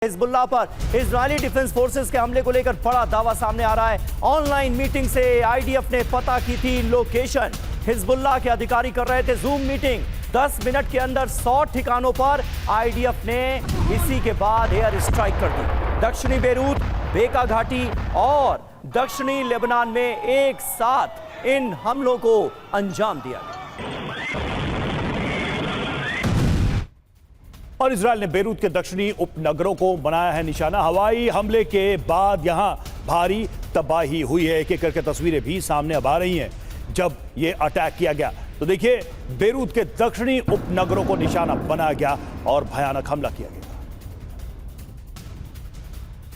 Hezbollah पर Israeli defence forces के हमले को लेकर बड़ा दावा सामने आ रहा है। ऑनलाइन मीटिंग से आईडीएफ ने पता की थी लोकेशन। हिजबुल्लाह के अधिकारी कर रहे थे जूम मीटिंग। 10 मिनट के अंदर 100 ठिकानों पर आईडीएफ ने इसी के बाद एयर स्ट्राइक कर दी। दक्षिणी बेरूत, बेका घाटी और दक्षिणी लेबनान में एक साथ इन हमलों को अंजाम दिया गया। और इजरायल ने बेरूत के दक्षिणी उपनगरों को बनाया है निशाना। हवाई हमले के बाद यहां भारी तबाही हुई है। एक एक करके तस्वीरें भी सामने अब आ रही हैं। जब यह अटैक किया गया तो देखिए, बेरूत के दक्षिणी उपनगरों को निशाना बनाया गया और भयानक हमला किया गया।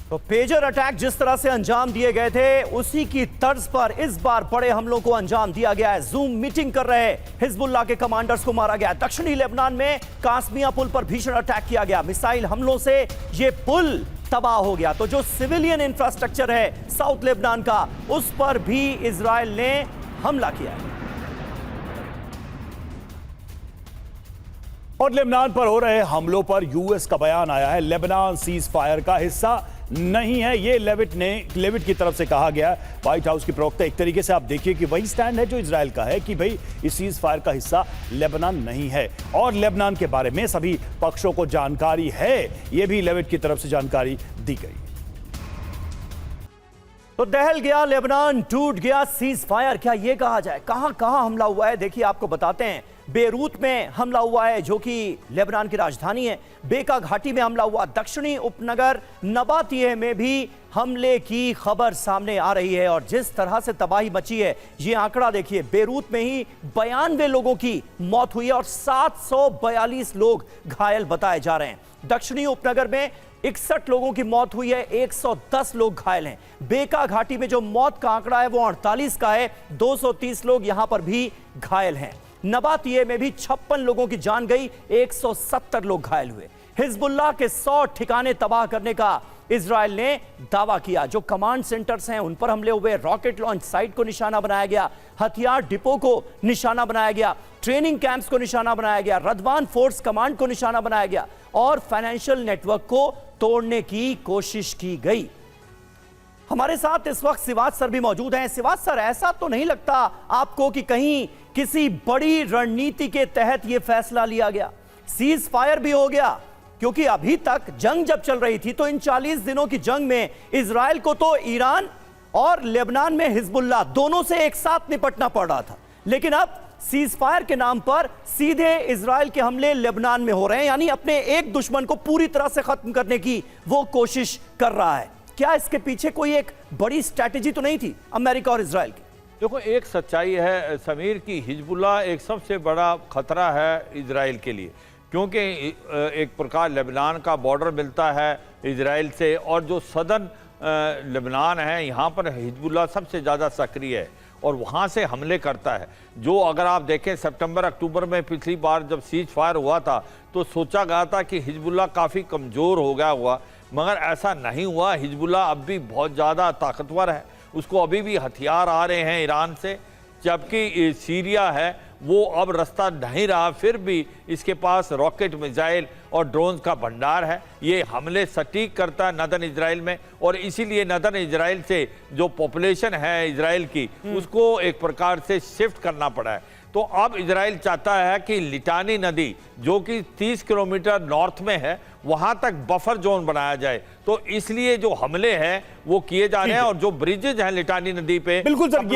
तो पेजर अटैक जिस तरह से अंजाम दिए गए थे, उसी की तर्ज पर इस बार बड़े हमलों को अंजाम दिया गया है। जूम मीटिंग कर रहे हिजबुल्लाह के कमांडर्स को मारा गया। दक्षिणी लेबनान में कासमिया पुल पर भीषण अटैक किया गया। मिसाइल हमलों से यह पुल तबाह हो गया। तो जो सिविलियन इंफ्रास्ट्रक्चर है साउथ लेबनान का, उस पर भी इजरायल ने हमला किया है। और लेबनान पर हो रहे हमलों पर यूएस का बयान आया है। लेबनान सीज फायर का हिस्सा नहीं है, ये लेविट की तरफ से कहा गया। व्हाइट हाउस की प्रवक्ता एक तरीके से आप देखिए कि वही स्टैंड है जो इजरायल का है कि भाई इस सीज फायर का हिस्सा लेबनान नहीं है और लेबनान के बारे में सभी पक्षों को जानकारी है। यह भी लेविट की तरफ से जानकारी दी गई। तो दहल गया लेबनान, टूट गया सीज फायर, क्या यह कहा जाए? कहां कहां हमला हुआ है देखिए, आपको बताते हैं। बेरूत में हमला हुआ है जो कि लेबनान की राजधानी है। बेका घाटी में हमला हुआ। दक्षिणी उपनगर नबातिये में भी हमले की खबर सामने आ रही है। और जिस तरह से तबाही मची है, ये आंकड़ा देखिए, बेरूत में ही 92 लोगों की मौत हुई है और 742 लोग घायल बताए जा रहे हैं। दक्षिणी उपनगर में 61 लोगों की मौत हुई है, 110 लोग घायल हैं। बेका घाटी में जो मौत का आंकड़ा है वो 48 का है, 230 लोग यहां पर भी घायल हैं। नबातिये में भी 56 लोगों की जान गई, 170 लोग घायल हुए। हिजबुल्लाह के 100 ठिकाने तबाह करने का इजरायल ने दावा किया। जो कमांड सेंटर्स हैं उन पर हमले हुए, रॉकेट लॉन्च साइट को निशाना बनाया गया, हथियार डिपो को निशाना बनाया गया, ट्रेनिंग कैंप्स को निशाना बनाया गया, रदवान फोर्स कमांड को निशाना बनाया गया और फाइनेंशियल नेटवर्क को तोड़ने की कोशिश की गई। हमारे साथ इस वक्त सिवाज सर भी मौजूद हैं। सिवाज सर, ऐसा तो नहीं लगता आपको कि कहीं किसी बड़ी रणनीति के तहत यह फैसला लिया गया? सीज फायर भी हो गया, क्योंकि अभी तक जंग जब चल रही थी तो इन 40 दिनों की जंग में इजरायल को तो ईरान और लेबनान में हिजबुल्लाह दोनों से एक साथ निपटना पड़ रहा था। लेकिन अब सीज फायर के नाम पर सीधे इजरायल के हमले लेबनान में हो रहे हैं, यानी अपने एक दुश्मन को पूरी तरह से खत्म करने की वो कोशिश कर रहा है। क्या इसके पीछे कोई एक बड़ी स्ट्रैटेजी तो नहीं थी अमेरिका और इजरायल की? देखो, एक सच्चाई है समीर की, हिजबुल्लाह एक सबसे बड़ा खतरा है इजराइल के लिए, क्योंकि एक प्रकार लेबनान का बॉर्डर मिलता है इजराइल से और जो सदर्न लेबनान है, यहाँ पर हिजबुल्लाह सबसे ज़्यादा सक्रिय है और वहाँ से हमले करता है। जो अगर आप देखें सितंबर अक्टूबर में पिछली बार जब सीज फायर हुआ था तो सोचा गया था कि हिजबुल्लाह काफ़ी कमज़ोर हो गया हुआ, मगर ऐसा नहीं हुआ। हिजबुल्लाह अब भी बहुत ज़्यादा ताकतवर है, उसको अभी भी हथियार आ रहे हैं ईरान से, जबकि सीरिया है वो अब रास्ता नहीं रहा, फिर भी इसके पास रॉकेट, मिसाइल और ड्रोन्स का भंडार है। ये हमले सटीक करता है नदर्न इजराइल में और इसीलिए नदर्न इजराइल से जो पॉपुलेशन है इजराइल की, उसको एक प्रकार से शिफ्ट करना पड़ा है। तो अब इजराइल चाहता है कि लिटानी नदी जो कि 30 किलोमीटर नॉर्थ में है, वहां तक बफर जोन बनाया जाए। तो इसलिए जो हमले हैं वो किए जा रहे हैं और जो ब्रिजेज हैं लिटानी नदी पे, बिल्कुल सर,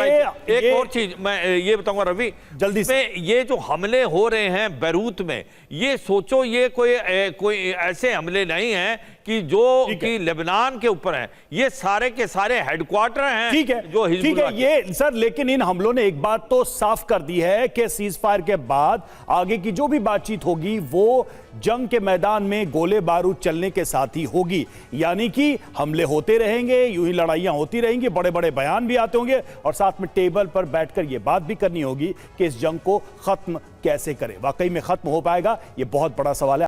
एक और चीज मैं ये बताऊंगा रवि, जल्दी से, ये जो हमले हो रहे हैं बेरूत में, ये सोचो ये कोई ऐसे हमले नहीं हैं कि जो कि लेबनान के ऊपर हैं, ये सारे के सारे हेडक्वार्टर हैं। ठीक है, जो हिजबुल्लाह ठीक है ये सर, लेकिन इन हमलों ने एक बात तो साफ कर दी है कि सीज फायर के बाद आगे की जो भी बातचीत होगी वो जंग के मैदान में गोले बारूद चलने के साथ ही होगी। यानी कि हमले होते रहेंगे, यूं ही लड़ाइयां होती रहेंगी, बड़े बड़े बयान भी आते होंगे और साथ में टेबल पर बैठकर यह बात भी करनी होगी कि इस जंग को खत्म कैसे करें। वाकई में खत्म हो पाएगा, यह बहुत बड़ा सवाल है।